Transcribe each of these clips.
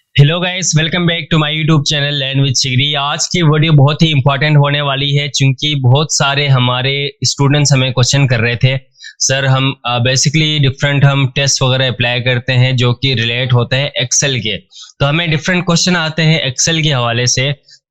Hello guys, welcome back to my YouTube channel learn with Chigari. आज की video बहुत ही important होने वाली है क्योंकि बहुत सारे हमारे स्टूडेंट्स हमें क्वेश्चन कर रहे थे। सर हम बेसिकली डिफरेंट हम टेस्ट वगैरह अप्लाई करते हैं जो कि रिलेट होते हैं एक्सेल के, तो हमें डिफरेंट क्वेश्चन आते हैं एक्सेल के हवाले से।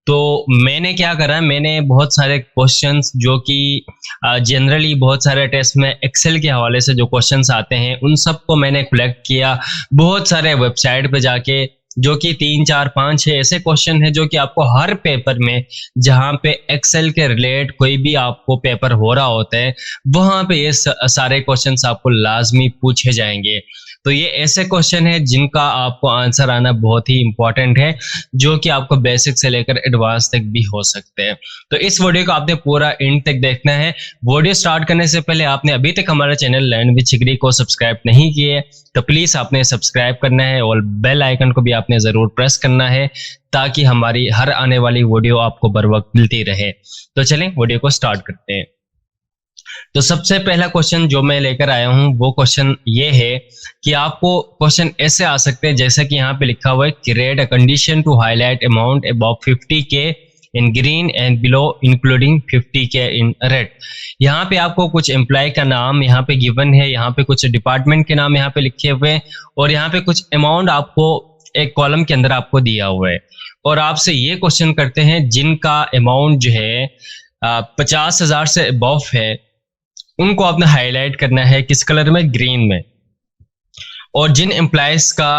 तो मैंने क्या करा, मैंने बहुत सारे क्वेश्चंस जो कि जनरली बहुत सारे टेस्ट में एक्सेल के हवाले से जो क्वेश्चंस आते हैं उन सबको मैंने कलेक्ट किया बहुत सारे वेबसाइट पे जाके, जो कि 3 4 5 6 ऐसे क्वेश्चन है जो कि आपको हर पेपर में जहां पे एक्सेल के रिलेट कोई भी आपको पेपर हो रहा होता है वहां पे ये सारे क्वेश्चंस आपको लाजमी पूछे जाएंगे। तो ये ऐसे क्वेश्चन है जिनका आपको आंसर आना बहुत ही इंपॉर्टेंट है, जो कि आपको बेसिक से लेकर एडवांस तक भी हो सकते हैं। तो इस वीडियो को आपने पूरा एंड तक देखना है। वीडियो स्टार्ट करने से पहले आपने अभी तक हमारा चैनल लर्न विद चिगरी को सब्सक्राइब नहीं किए तो प्लीज आपने सब्सक्राइब करना है और बेल आइकन को भी आपने जरूर प्रेस करना है ताकि हमारी हर आने वाली वीडियो आपको बर वक्त मिलती रहे। तो चलें वीडियो को स्टार्ट करते हैं। तो सबसे पहला क्वेश्चन जो मैं लेकर आया हूं वो क्वेश्चन ये है कि आपको क्वेश्चन ऐसे आ सकते हैं जैसा कि यहाँ पे लिखा हुआ है, create a condition to highlight amount above 50K in green and below including 50K in red. यहाँ पे आपको कुछ एम्प्लॉय का नाम यहाँ पे गिवन है, यहाँ पे कुछ डिपार्टमेंट के नाम यहाँ पे लिखे हुए हैं और यहाँ पे कुछ अमाउंट आपको एक कॉलम के अंदर आपको दिया हुआ है। और आपसे ये क्वेश्चन करते हैं जिनका अमाउंट जो है 50,000 से अबव है उनको आपने हाईलाइट करना है किस कलर में, ग्रीन में। और जिन एम्प्लॉयज का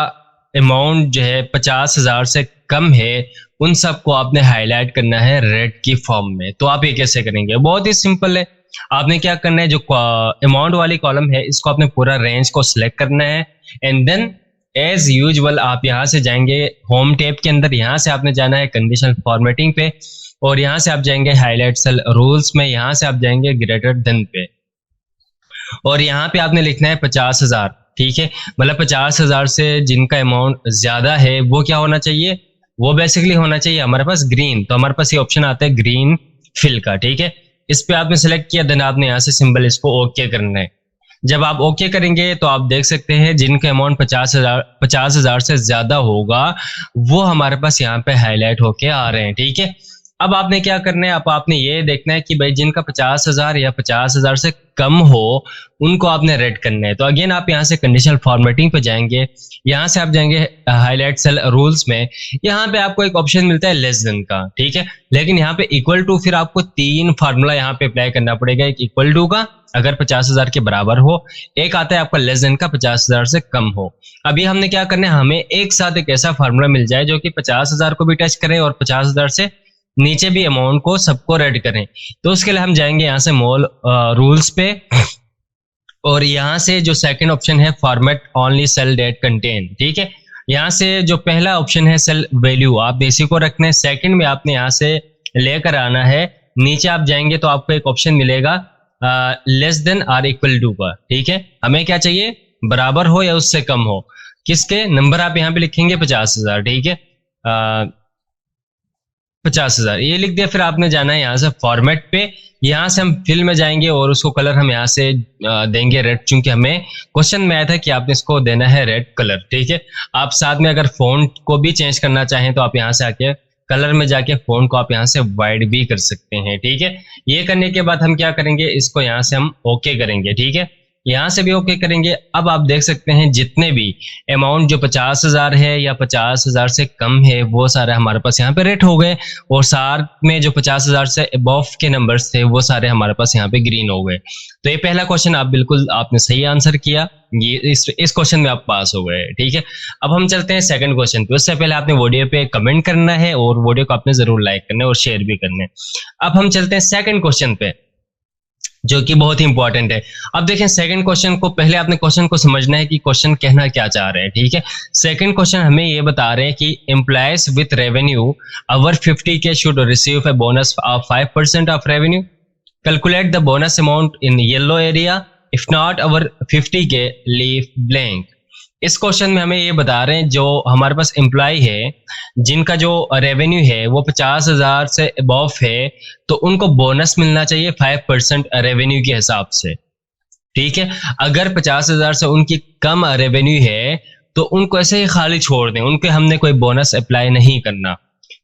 अमाउंट जो है 50,000 से कम है उन सबको आपने हाईलाइट करना है रेड की फॉर्म में। तो आप ये कैसे करेंगे, बहुत ही सिंपल है। आपने क्या करना है, जो अमाउंट वाली कॉलम है इसको आपने पूरा रेंज को सिलेक्ट करना है एंड देन एज यूजुअल आप यहाँ से जाएंगे होम टैब के अंदर, यहाँ से आपने जाना है कंडीशनल फॉर्मेटिंग पे और यहाँ से आप जाएंगे हाईलाइट सेल रूल्स में, यहाँ से आप जाएंगे ग्रेटर देन पे और यहाँ पे आपने लिखना है 50,000। ठीक है, मतलब 50,000 से जिनका अमाउंट ज्यादा है वो क्या होना चाहिए, वो बेसिकली होना चाहिए हमारे पास ग्रीन। तो हमारे पास ये ऑप्शन आता है ग्रीन फिल का। ठीक है, इस पे आपने सेलेक्ट किया, देन आपने यहाँ से सिंबल इसको ओके करना है। जब आप ओके करेंगे तो आप देख सकते हैं जिनका अमाउंट 50,000 से ज्यादा होगा वो हमारे पास यहाँ पे हाईलाइट होके आ रहे हैं। ठीक है, अब आपने क्या करना है, अब आपने ये देखना है कि भाई जिनका 50,000 या 50,000 से कम हो उनको आपने रेड करना है। तो अगेन आप यहाँ से कंडीशनल फॉर्मेटिंग पे जाएंगे, यहाँ से आप जाएंगे हाईलाइट सेल रूल्स में, यहाँ पे आपको एक ऑप्शन मिलता है लेस देन का। ठीक है, लेकिन यहाँ पे इक्वल टू फिर आपको 3 फार्मूला यहाँ पे अप्लाई करना पड़ेगा। एक इक्वल टू का अगर 50,000 के बराबर हो, एक आता है आपका लेस देन का 50,000 से कम हो। अभी हमने क्या करना है, हमें एक साथ एक ऐसा फार्मूला मिल जाए जो कि 50,000 को भी टच करे और 50,000 से नीचे भी अमाउंट को सबको रेड करें। तो उसके लिए हम जाएंगे यहाँ से मोल रूल्स पे और यहाँ से जो सेकंड ऑप्शन है format only cell that contain. ठीक है, यहाँ से जो पहला ऑप्शन है सेल वैल्यू आप इसी को रखना है, सेकंड में आपने यहाँ से लेकर आना है। नीचे आप जाएंगे तो आपको एक ऑप्शन मिलेगा less than or equal to का। ठीक है, हमें क्या चाहिए, बराबर हो या उससे कम हो, किसके नंबर आप यहाँ पे लिखेंगे 50,000। ठीक है, 50,000 ये लिख दिया। फिर आपने जाना है यहाँ से फॉर्मेट पे, यहाँ से हम फिल में जाएंगे और उसको कलर हम यहाँ से देंगे रेड, चूंकि हमें क्वेश्चन में आया था कि आपने इसको देना है रेड कलर। ठीक है, आप साथ में अगर फॉन्ट को भी चेंज करना चाहें तो आप यहाँ से आके कलर में जाके फॉन्ट को आप यहाँ से वाइट भी कर सकते हैं। ठीक है, ये करने के बाद हम क्या करेंगे, इसको यहाँ से हम ओके करेंगे। ठीक है, यहाँ से भी ओके करेंगे। अब आप देख सकते हैं जितने भी अमाउंट जो 50,000 है या 50,000 से कम है वो सारे हमारे पास यहाँ पे रेड हो गए और साथ में जो 50,000 से अबव के नंबर्स थे वो सारे हमारे पास यहाँ पे ग्रीन हो गए। तो ये पहला क्वेश्चन आप बिल्कुल आपने सही आंसर किया, ये इस क्वेश्चन में आप पास हो गए। ठीक है, अब हम चलते हैं सेकंड क्वेश्चन पे। उससे पहले आपने वीडियो पे कमेंट करना है और वीडियो को आपने जरूर लाइक करना है और शेयर भी करना है। अब हम चलते हैं सेकंड क्वेश्चन पे जो कि बहुत ही इंपॉर्टेंट है। अब देखें सेकंड क्वेश्चन को, पहले आपने क्वेश्चन को समझना है कि क्वेश्चन कहना क्या चाह रहे हैं। ठीक है, सेकंड क्वेश्चन हमें ये बता रहे हैं कि employees with revenue our 50K should receive a bonus of 5% of revenue, calculate the bonus amount in yellow area, if not our 50K leave blank. इस क्वेश्चन में हमें ये बता रहे हैं जो हमारे पास एम्प्लॉय है जिनका जो रेवेन्यू है वो 50,000 से अबव है तो उनको बोनस मिलना चाहिए 5% रेवेन्यू के हिसाब से। ठीक है, अगर 50,000 से उनकी कम रेवेन्यू है तो उनको ऐसे ही खाली छोड़ दें, उनके हमने कोई बोनस अप्लाई नहीं करना।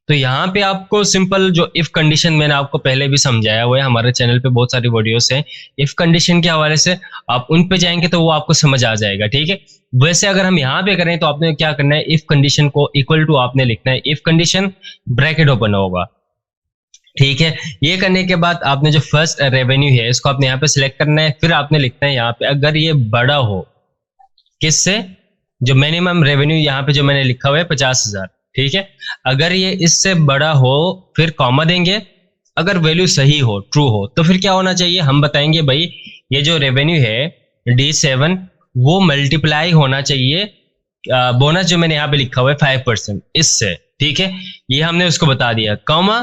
तो यहाँ पे आपको सिंपल जो इफ कंडीशन मैंने आपको पहले भी समझाया हुआ है, हमारे चैनल पे बहुत सारी वीडियोस हैं इफ कंडीशन के हवाले से, आप उन पे जाएंगे तो वो आपको समझ आ जाएगा, ठीक है। वैसे अगर हम यहाँ पे करें तो आपने क्या करना है, इफ कंडीशन को इक्वल टू आपने लिखना है, इफ कंडीशन ब्रैकेट ओपन होगा, ठीक है। ये करने के बाद आपने जो फर्स्ट रेवेन्यू है इसको आपने यहाँ पे सिलेक्ट करना है, फिर आपने लिखना है यहाँ पे अगर ये बड़ा हो किससे, जो मिनिमम रेवेन्यू यहाँ पे जो मैंने लिखा हुआ है 50,000, ठीक है। अगर ये इससे बड़ा हो फिर कॉमा देंगे, अगर वैल्यू सही हो ट्रू हो तो फिर क्या होना चाहिए, हम बताएंगे भाई ये जो रेवेन्यू है D7 वो मल्टीप्लाई होना चाहिए बोनस जो मैंने यहाँ पे लिखा हुआ है 5% इससे, ठीक है। ये हमने उसको बता दिया, कॉमा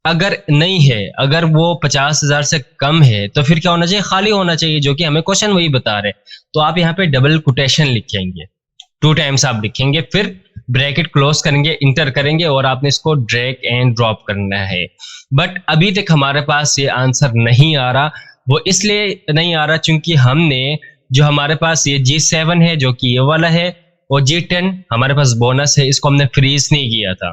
अगर नहीं है, अगर वो 50,000 से कम है तो फिर क्या होना चाहिए, खाली होना चाहिए, जो कि हमें क्वेश्चन वही बता रहे। तो आप यहाँ पे डबल कोटेशन लिखेंगे, 2 टाइम्स आप लिखेंगे, फिर ब्रैकेट क्लोज करेंगे, इंटर करेंगे और आपने इसको ड्रैग एंड ड्रॉप करना है। बट अभी तक हमारे पास ये आंसर नहीं आ रहा, वो इसलिए नहीं आ रहा क्योंकि हमने जो हमारे पास ये G7 है जो कि ये वाला है, और G10 हमारे पास बोनस है, इसको हमने फ्रीज नहीं किया था,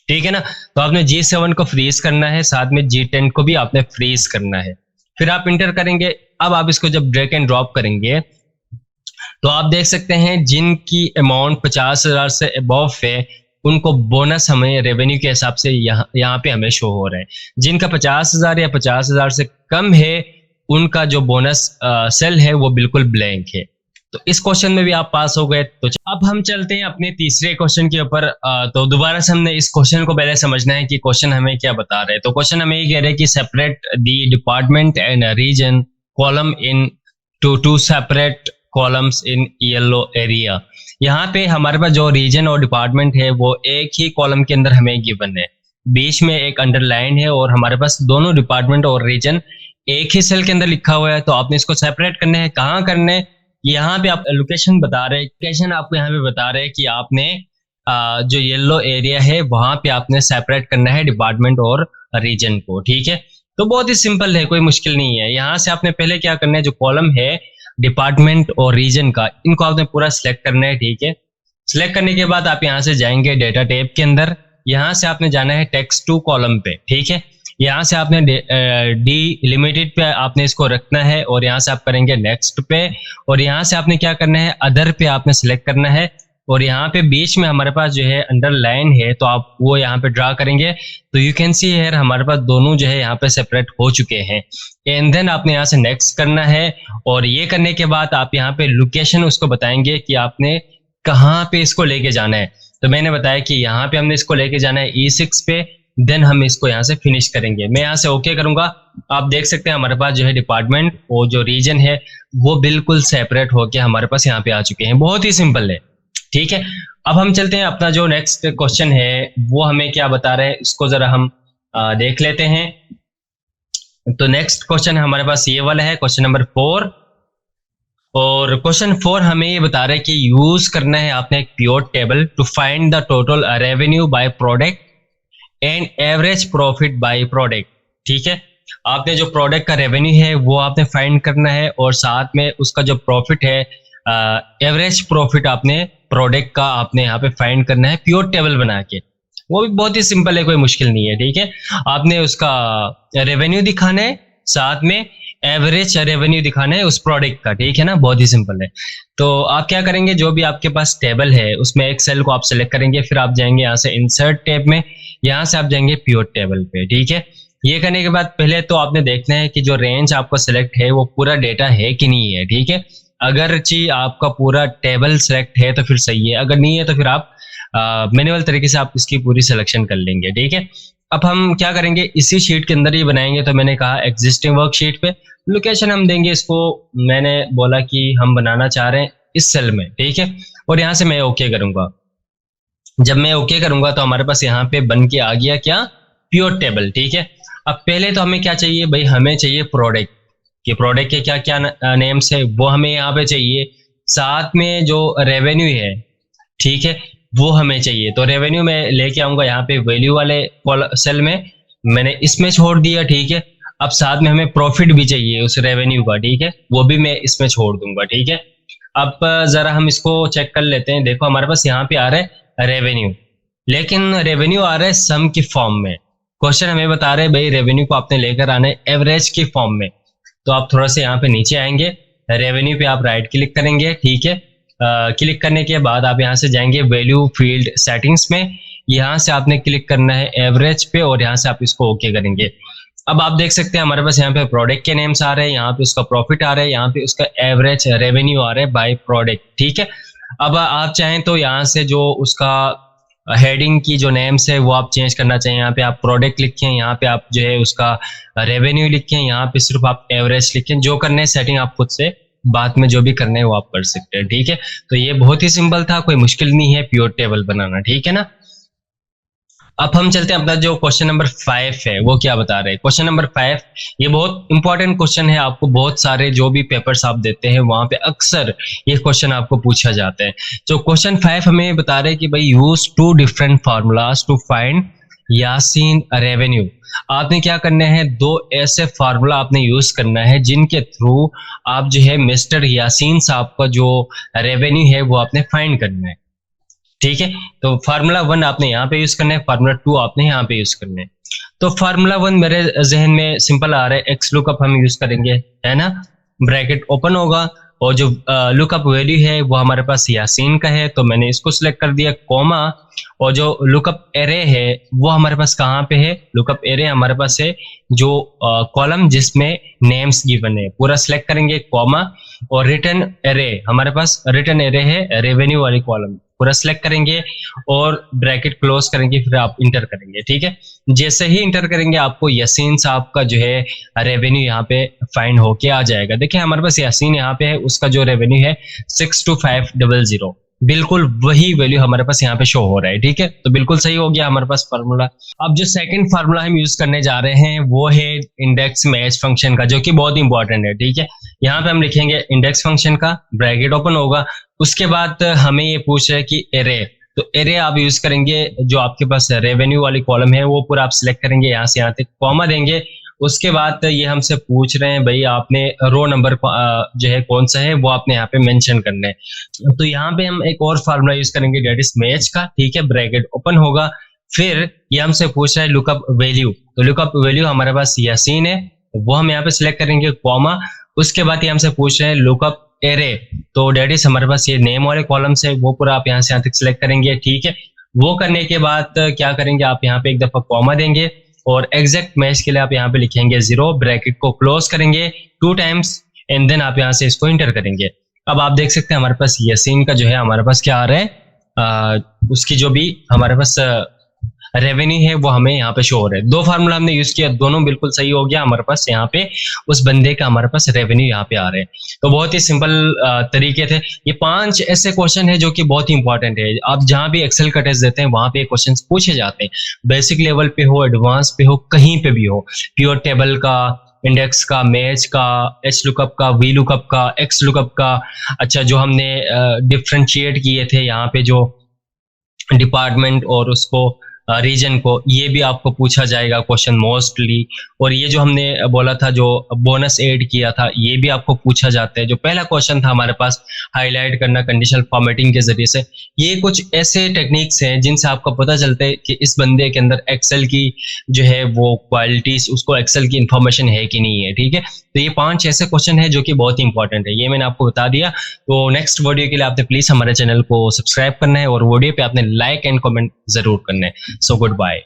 ठीक है ना। तो आपने G7 को फ्रीज करना है, साथ में G10 को भी आपने फ्रीज करना है, फिर आप इंटर करेंगे। अब आप इसको जब ड्रैग एंड ड्रॉप करेंगे तो आप देख सकते हैं जिनकी अमाउंट 50,000 से अबव है उनको बोनस हमें रेवेन्यू के हिसाब से यहाँ पे हमें शो हो रहा है। जिनका 50,000 या 50,000 से कम है उनका जो बोनस सेल है वो बिल्कुल ब्लैंक है। तो इस क्वेश्चन में भी आप पास हो गए। तो अब हम चलते हैं अपने तीसरे क्वेश्चन के ऊपर। तो दोबारा से हमने इस क्वेश्चन को पहले समझना है कि क्वेश्चन हमें क्या बता रहे हैं। तो क्वेश्चन हमें ये कह रहे हैं कि separate the department and region column into separate columns in yellow area. यहाँ पे हमारे पास जो रीजन और डिपार्टमेंट है वो एक ही कॉलम के अंदर हमें गिवन है, बीच में एक अंडरलाइन है और हमारे पास दोनों डिपार्टमेंट और रीजन एक ही सेल के अंदर लिखा हुआ है। तो आपने इसको सेपरेट करना है, कहाँ करना है, यहाँ पे आप लोकेशन बता रहे हैं, लोकेशन आपको यहाँ पे बता रहे हैं कि आपने जो येलो एरिया है वहां पे आपने सेपरेट करना है डिपार्टमेंट और रीजन को, ठीक है। तो बहुत ही सिंपल है, कोई मुश्किल नहीं है। यहाँ से आपने पहले क्या करना है, जो कॉलम है डिपार्टमेंट और रीजन का, इनको आपने पूरा सिलेक्ट करना है, ठीक है। सिलेक्ट करने के बाद आप यहाँ से जाएंगे डेटा टैब के अंदर, यहाँ से आपने जाना है टेक्स्ट टू कॉलम पे, ठीक है। यहाँ से आपने डी लिमिटेड पे आपने इसको रखना है और यहाँ से आप करेंगे नेक्स्ट पे, और यहाँ से आपने क्या करना है, अदर पे आपने सिलेक्ट करना है, और यहाँ पे बीच में हमारे पास जो है अंडरलाइन है तो आप वो यहाँ पे ड्रा करेंगे। तो यू कैन सी हियर हमारे पास दोनों जो है यहाँ पे सेपरेट हो चुके हैं। एंड देन आपने यहाँ से नेक्स्ट करना है, और ये करने के बाद आप यहाँ पे लोकेशन उसको बताएंगे कि आपने कहाँ पे इसको लेके जाना है। तो मैंने बताया कि यहाँ पे हमने इसको लेके जाना है E6 पे, देन हम इसको यहाँ से फिनिश करेंगे। मैं यहाँ से ओके करूंगा। आप देख सकते हैं हमारे पास जो है डिपार्टमेंट और जो रीजन है वो बिल्कुल सेपरेट होके हमारे पास यहाँ पे आ चुके हैं। बहुत ही सिंपल है, ठीक है। अब हम चलते हैं, अपना जो नेक्स्ट क्वेश्चन है वो हमें क्या बता रहे हैं, इसको जरा हम देख लेते हैं। तो नेक्स्ट क्वेश्चन हमारे पास ये वाला है, क्वेश्चन नंबर 4। और क्वेश्चन 4 हमें ये बता रहे हैं कि यूज करना है आपने एक pivot table to find the total revenue by product and average profit by product, ठीक है। आपने जो प्रोडक्ट का रेवेन्यू है वो आपने फाइंड करना है, और साथ में उसका जो प्रॉफिट है एवरेज प्रॉफिट आपने प्रोडक्ट का आपने यहाँ पे फाइंड करना है पिवट टेबल बना के। वो भी बहुत ही सिंपल है, कोई मुश्किल नहीं है, ठीक है। आपने उसका रेवेन्यू दिखाना है, साथ में एवरेज रेवेन्यू दिखाना है उस प्रोडक्ट का, ठीक है ना। बहुत ही सिंपल है। तो आप क्या करेंगे, जो भी आपके पास टेबल है उसमें एक सेल को आप सेलेक्ट करेंगे, फिर आप जाएंगे यहाँ से इंसर्ट टैब में, यहाँ से आप जाएंगे पिवट टेबल पे, ठीक है। ये करने के बाद पहले तो आपने देखना है कि जो रेंज आपको सेलेक्ट है वो पूरा डेटा है कि नहीं है, ठीक है। अगर जी आपका पूरा टेबल सेलेक्ट है तो फिर सही है, अगर नहीं है तो फिर आप मैन्युअल तरीके से आप इसकी पूरी सिलेक्शन कर लेंगे, ठीक है। अब हम क्या करेंगे, इसी शीट के अंदर ही बनाएंगे। तो मैंने कहा एग्जिस्टिंग वर्कशीट पे लोकेशन हम देंगे इसको, मैंने बोला कि हम बनाना चाह रहे हैं इस सेल में, ठीक है। और यहाँ से मैं ओके करूंगा। जब मैं ओके करूंगा तो हमारे पास यहाँ पे बन के आ गया क्या, पिवट टेबल, ठीक है। अब पहले तो हमें क्या चाहिए भाई, हमें चाहिए प्रोडक्ट कि प्रोडक्ट के क्या क्या नेम्स है वो हमें यहाँ पे चाहिए, साथ में जो रेवेन्यू है, ठीक है, वो हमें चाहिए। तो रेवेन्यू में लेके आऊंगा यहाँ पे वैल्यू वाले सेल में, मैंने इसमें छोड़ दिया, ठीक है। अब साथ में हमें प्रॉफिट भी चाहिए उस रेवेन्यू का, ठीक है, वो भी मैं इसमें छोड़ दूंगा, ठीक है। अब जरा हम इसको चेक कर लेते हैं। देखो हमारे पास यहाँ पे आ रहा है रेवेन्यू, लेकिन रेवेन्यू आ रहा है सम की फॉर्म में। क्वेश्चन हमें बता रहे हैं भाई रेवेन्यू को आपने लेकर आना है एवरेज की फॉर्म में। तो आप थोड़ा सा यहाँ पे नीचे आएंगे, रेवेन्यू पे आप राइट क्लिक करेंगे, ठीक है। क्लिक करने के बाद आप यहाँ से जाएंगे वैल्यू फील्ड सेटिंग्स में, यहाँ से आपने क्लिक करना है एवरेज पे और यहाँ से आप इसको ओके करेंगे। अब आप देख सकते हैं हमारे पास यहाँ पे प्रोडक्ट के नेम्स आ रहे हैं, यहाँ पे उसका प्रॉफिट आ रहा है, यहाँ पे उसका एवरेज रेवेन्यू आ रहा है बाय प्रोडक्ट, ठीक है। अब आप चाहें तो यहाँ से जो उसका हेडिंग की जो नेम्स है वो आप चेंज करना चाहिए। यहाँ पे आप प्रोडक्ट लिखें, यहाँ पे आप जो है उसका रेवेन्यू लिखें, यहाँ पे सिर्फ आप एवरेज लिखें। जो करने है सेटिंग आप खुद से बाद में जो भी करना है वो आप कर सकते हैं, ठीक है। तो ये बहुत ही सिंपल था, कोई मुश्किल नहीं है प्योर टेबल बनाना, ठीक है ना। अब हम चलते हैं अपना जो क्वेश्चन नंबर 5 है वो क्या बता रहे हैं। क्वेश्चन नंबर 5 ये बहुत इंपॉर्टेंट क्वेश्चन है, आपको बहुत सारे जो भी पेपर्स आप देते हैं वहां पे अक्सर ये क्वेश्चन आपको पूछा जाता है। जो क्वेश्चन 5 हमें बता रहे हैं कि भाई use 2 different formulas to find यासीन रेवेन्यू। आपने क्या करना है, 2 ऐसे फार्मूला आपने यूज करना है जिनके थ्रू आप जो है मिस्टर यासीन साहब का जो रेवेन्यू है वो आपने फाइंड करना है, ठीक है। तो फार्मूला 1 आपने यहाँ पे यूज करना है, फार्मूला 2 आपने यहाँ पे यूज करना है। तो फार्मूला 1 मेरे जहन में सिंपल आ रहा है, एक्स लुकअप हम यूज करेंगे, है ना। ब्रैकेट ओपन होगा और जो लुकअप वैल्यू है वो हमारे पास यासीन का है, तो मैंने इसको सिलेक्ट कर दिया, कॉमा। और जो लुकअप एरे है वो हमारे पास कहाँ पे है, लुकअप एरे हमारे पास है जो कॉलम जिसमें नेम्स गिवन है, पूरा सिलेक्ट करेंगे, कॉमा। और रिटर्न एरे हमारे पास रिटर्न एरे है रेवेन्यू वाली कॉलम, पूरा सिलेक्ट करेंगे और ब्रैकेट क्लोज करेंगे, फिर आप इंटर करेंगे, ठीक है। जैसे ही इंटर करेंगे आपको यासीन साहब का जो है रेवेन्यू यहाँ पे फाइंड होके आ जाएगा। देखिए हमारे पास यासीन यहाँ पे है, उसका जो रेवेन्यू है 62500, बिल्कुल वही वैल्यू हमारे पास यहाँ पे शो हो रहा है, ठीक है। तो बिल्कुल सही हो गया हमारे पास फार्मूला। अब जो सेकंड फार्मूला हम यूज करने जा रहे हैं वो है इंडेक्स मैच फंक्शन का, जो कि बहुत इंपॉर्टेंट है, ठीक है। यहाँ पे हम लिखेंगे इंडेक्स फंक्शन का, ब्रैकेट ओपन होगा, उसके बाद हमें ये पूछ रहा है कि एरे, तो एरे आप यूज करेंगे, जो आपके पास रेवेन्यू वाली कॉलम है वो पूरा आप सिलेक्ट करेंगे, यहाँ से यहाँ तक कॉमा देंगे। उसके बाद ये हमसे पूछ रहे हैं भाई आपने रो नंबर जो है कौन सा है वो आपने यहाँ पे मेंशन करना है। तो यहाँ पे हम एक और फार्मूला यूज करेंगे डेट इज मैच का, ठीक है। ब्रैकेट ओपन होगा, फिर ये हमसे पूछ रहा है लुकअप वैल्यू, तो लुकअप वैल्यू हमारे पास यासीन है, वो हम यहाँ पे सिलेक्ट करेंगे, कॉमा। उसके बाद ये हमसे पूछ रहे हैं लुकअप एरे, तो डेट इज हमारे पास ये नेम वाले कॉलम से, वो पूरा आप यहाँ से यहाँ तक सिलेक्ट करेंगे, ठीक है। वो करने के बाद क्या करेंगे, आप यहाँ पे एक दफा कॉमा देंगे और एग्जैक्ट मैच के लिए आप यहाँ पे लिखेंगे 0, ब्रैकेट को क्लोज करेंगे 2 टाइम्स एंड देन आप यहाँ से इसको इंटर करेंगे। अब आप देख सकते हैं हमारे पास यासीन का जो है हमारे पास क्या आ रहा है, उसकी जो भी हमारे पास रेवेन्यू है वो हमें यहाँ पे शो हो रहा है। 2 फार्मूला हमने यूज किया, दोनों बिल्कुल सही हो गया, हमारे पास यहाँ पे उस बंदे का हमारे पास रेवेन्यू यहाँ पे आ रहे हैं। तो बहुत ही सिंपल तरीके थे। ये 5 ऐसे क्वेश्चन है जो कि बहुत ही इंपॉर्टेंट है, आप जहां भी एक्सेल का टेस्ट देते हैं वहां पे क्वेश्चन पूछे जाते हैं, बेसिक लेवल पे हो, एडवांस पे हो, कहीं पे भी हो, प्योर टेबल का, इंडेक्स का, मैच का, एच लुकअप का, वी लुकअप का, एक्स लुकअप का। अच्छा, जो हमने डिफरेंशिएट किए थे यहाँ पे जो डिपार्टमेंट और उसको रीजन को, ये भी आपको पूछा जाएगा क्वेश्चन मोस्टली। और ये जो हमने बोला था जो बोनस ऐड किया था ये भी आपको पूछा जाता है। जो पहला क्वेश्चन था हमारे पास हाईलाइट करना कंडीशनल फॉर्मेटिंग के जरिए से, ये कुछ ऐसे टेक्निक्स हैं जिनसे आपको पता चलता है कि इस बंदे के अंदर एक्सेल की जो है वो क्वालिटीज, उसको एक्सेल की इंफॉर्मेशन है कि नहीं है, ठीक है। तो ये 5 ऐसे क्वेश्चन है जो कि बहुत ही इंपॉर्टेंट है, ये मैंने आपको बता दिया। तो नेक्स्ट वीडियो के लिए आपने प्लीज हमारे चैनल को सब्सक्राइब करना है और वीडियो पे आपने लाइक एंड कमेंट जरूर करना है। So goodbye.